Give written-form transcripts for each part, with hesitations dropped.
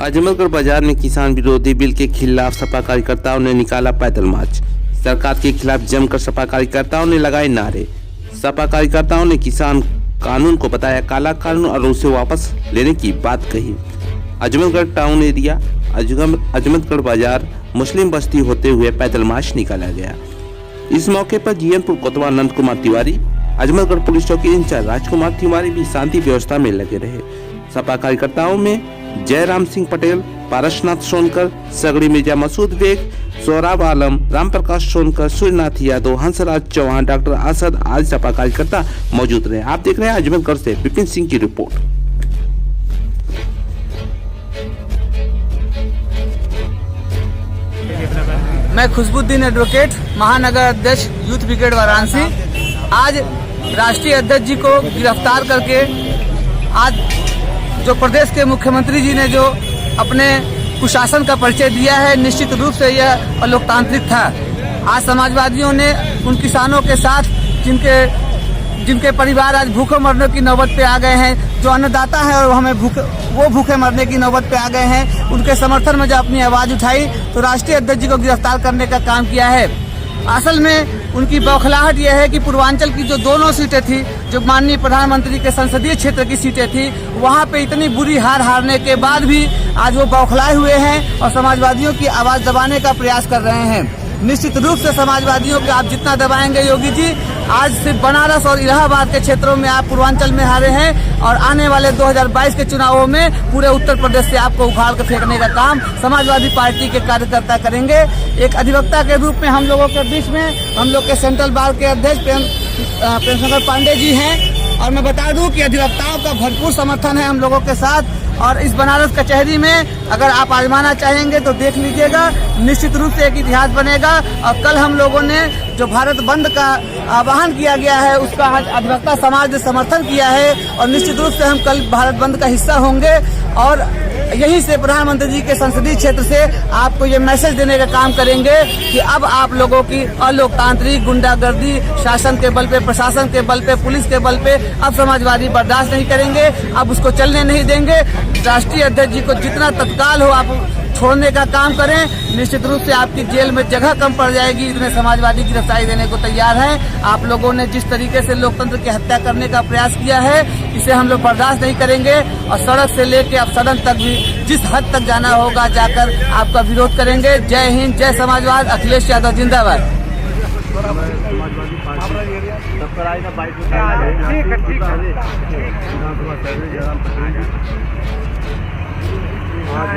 आजमगढ़ बाजार में किसान विरोधी बिल के खिलाफ सपा कार्यकर्ताओं ने निकाला पैदल मार्च। सरकार के खिलाफ जमकर सपा कार्यकर्ताओं ने लगाए नारे। सपा कार्यकर्ताओं ने किसान कानून को बताया काला कानून और उसे वापस लेने की बात कही। आजमगढ़ टाउन एरिया आजमगढ़ बाजार मुस्लिम बस्ती होते हुए पैदल मार्च निकाला गया। इस मौके पर जीएनपुर कोतवाल नंद कुमार तिवारी, आजमगढ़ पुलिस चौकी इंचार्ज राजकुमार तिवारी भी शांति व्यवस्था में लगे रहे। सपा कार्यकर्ताओं में जयराम सिंह पटेल, पारसनाथ सोनकर, सगड़ी मिर्जा मसूद बेग, सोहराब आलम, रामप्रकाश सोनकर, सूर्यनाथ यादव, हंसराज चौहान, डॉक्टर असद आदि सपा कार्यकर्ता मौजूद रहे। आप देख रहे हैं आजमगढ़ से विपिन सिंह की रिपोर्ट। मैं खुशबुद्दीन एडवोकेट, महानगर अध्यक्ष यूथ ब्रिगेड वाराणसी। आज राष्ट्रीय अध्यक्ष जी को गिरफ्तार करके आज जो प्रदेश के मुख्यमंत्री जी ने जो अपने कुशासन का परिचय दिया है, निश्चित रूप से यह अलोकतांत्रिक था। आज समाजवादियों ने उन किसानों के साथ जिनके परिवार आज भूखे मरने की नौबत पे आ गए हैं, जो अन्नदाता है और हमें भूखे मरने की नौबत पे आ गए हैं, उनके समर्थन में जो अपनी आवाज उठाई तो राष्ट्रीय अध्यक्ष जी को गिरफ्तार करने का काम किया है। असल में उनकी बौखलाहट यह है कि पूर्वांचल की जो दोनों सीटें थी, जो माननीय प्रधानमंत्री के संसदीय क्षेत्र की सीटें थी, वहां पे इतनी बुरी हार हारने के बाद भी आज वो बौखलाए हुए हैं और समाजवादियों की आवाज दबाने का प्रयास कर रहे हैं। निश्चित रूप से समाजवादियों को आप जितना दबाएंगे योगी जी, आज सिर्फ बनारस और इलाहाबाद के क्षेत्रों में आप पूर्वांचल में हारे हैं और आने वाले 2022 के चुनावों में पूरे उत्तर प्रदेश से आपको उखाड़ कर फेंकने का काम समाजवादी पार्टी के कार्यकर्ता करेंगे। एक अधिवक्ता के रूप में हम लोगों के बीच में हम लोग के सेंट्रल बार के अध्यक्ष प्रेमशंकर पांडे जी हैं और मैं बता दूं कि अधिवक्ताओं का भरपूर समर्थन है हम लोगों के साथ। और इस बनारस कचहरी में अगर आप आजमाना चाहेंगे तो देख लीजिएगा, निश्चित रूप से एक इतिहास बनेगा। और कल हम लोगों ने जो भारत बंद का आह्वान किया गया है, उसका आज अधिवक्ता समाज ने समर्थन किया है और निश्चित रूप से हम कल भारत बंद का हिस्सा होंगे और यहीं से प्रधानमंत्री जी के संसदीय क्षेत्र से आपको ये मैसेज देने का काम करेंगे कि अब आप लोगों की अलोकतांत्रिक गुंडागर्दी शासन के बल पे, प्रशासन के बल पे, पुलिस के बल पे अब समाजवादी बर्दाश्त नहीं करेंगे, अब उसको चलने नहीं देंगे। राष्ट्रीय अध्यक्ष जी को जितना तत्काल हो आप छोड़ने का काम करें। निश्चित रूप से आपकी जेल में जगह कम पड़ जाएगी, इतने समाजवादी गिरफ्तारी देने को तैयार हैं। आप लोगों ने जिस तरीके से लोकतंत्र की हत्या करने का प्रयास किया है, इसे हम लोग बर्दाश्त नहीं करेंगे और सड़क से लेके अब सदन तक भी जिस हद तक जाना होगा जाकर आपका विरोध करेंगे। जय हिंद, जय समाजवाद। अखिलेश यादव जिंदाबाद। आज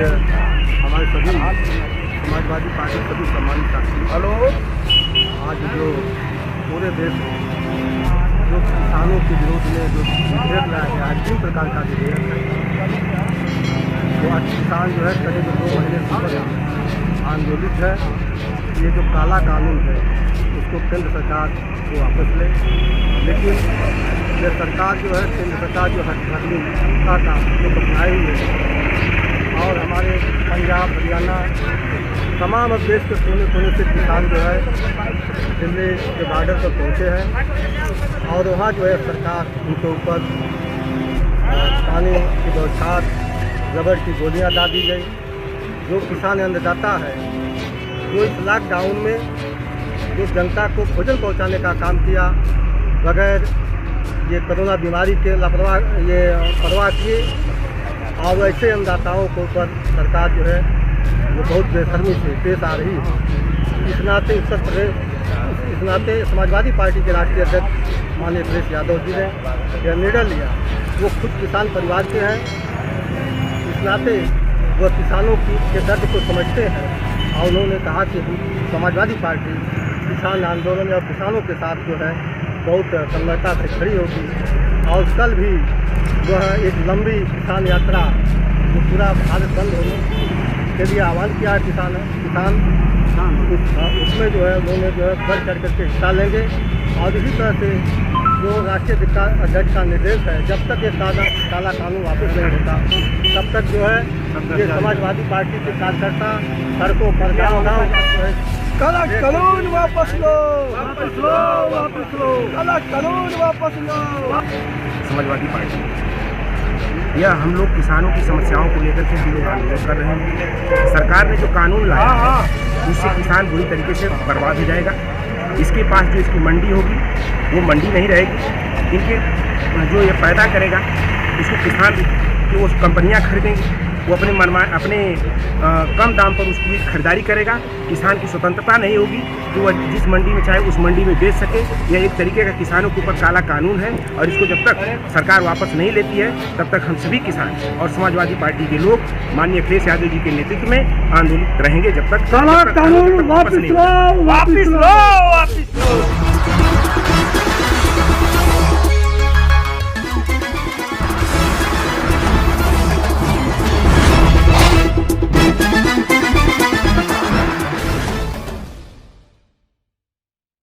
हमारे सभी समाजवादी पार्टी सभी सम्मानित साथी, आज जो पूरे देश में जो किसानों के विरोध में जो विधेयक लाया गया है, 3 प्रकार का विधेयक है, तो आज किसान जो है करीब 2 महीने से आंदोलित है। ये जो काला कानून है उसको केंद्र सरकार को वापस ले, लेकिन ये सरकार जो है, केंद्र सरकार जो हटका का जो अपनाए हुए है और हमारे पंजाब, हरियाणा, तमाम देश के कोने कोने से किसान जो है दिल्ली के बॉर्डर पर पहुँचे हैं और वहाँ जो है सरकार उनके ऊपर पानी की बौछार, रबड़ की गोलियाँ डाल दी गई। जो किसान अन्नदाता है, जो इस लॉकडाउन में जो जनता को भोजन पहुँचाने का काम किया, बगैर ये कोरोना बीमारी के परवाह किए, और ऐसे अन्नदाताओं के ऊपर सरकार जो है वो बहुत बेशर्मी से पेश आ रही है। इस नाते समाजवादी पार्टी के राष्ट्रीय अध्यक्ष माननीय अखिलेश यादव जी ने यह निर्णय लिया। वो खुद किसान परिवार के हैं, इस नाते वो किसानों के दर्द को समझते हैं और उन्होंने कहा कि समाजवादी पार्टी किसान आंदोलन और किसानों के साथ जो है बहुत तन्मयता से खड़ी होगी और कल भी जो है एक लंबी किसान यात्रा जो पूरा भारत बंद होने के लिए आह्वान किया है किसान उसमें जो है उन्होंने जो है बढ़ चढ़ करके हिस्सा लेंगे। और इसी तरह से जो राष्ट्रीय अध्यक्ष का निर्देश है, जब तक ये काला कानून वापस नहीं होता तब तक जो है ये समाजवादी पार्टी के कार्यकर्ता सड़कों पर काला कानून वापस लो, वापस लो, वापस लो, काला कानून वापस लो। समाजवादी पार्टी यह हम लोग किसानों की समस्याओं को लेकर के हम लोग आंदोलन कर रहे हैं। सरकार ने जो कानून लाया है इससे किसान बुरी तरीके से बर्बाद हो जाएगा। इसके पास जो इसकी मंडी होगी वो मंडी नहीं रहेगी। इनके जो ये पैदा करेगा उसको किसान की वो कंपनियां खरीदेंगी, वो अपने कम दाम पर उसकी खरीदारी करेगा। किसान की स्वतंत्रता नहीं होगी कि वह जिस मंडी में चाहे उस मंडी में बेच सके। यह एक तरीके का किसानों के ऊपर काला कानून है और इसको जब तक सरकार वापस नहीं लेती है तब तक हम सभी किसान और समाजवादी पार्टी के लोग माननीय अखिलेश यादव जी के नेतृत्व में आंदोलित रहेंगे जब तक कानून वापस लो।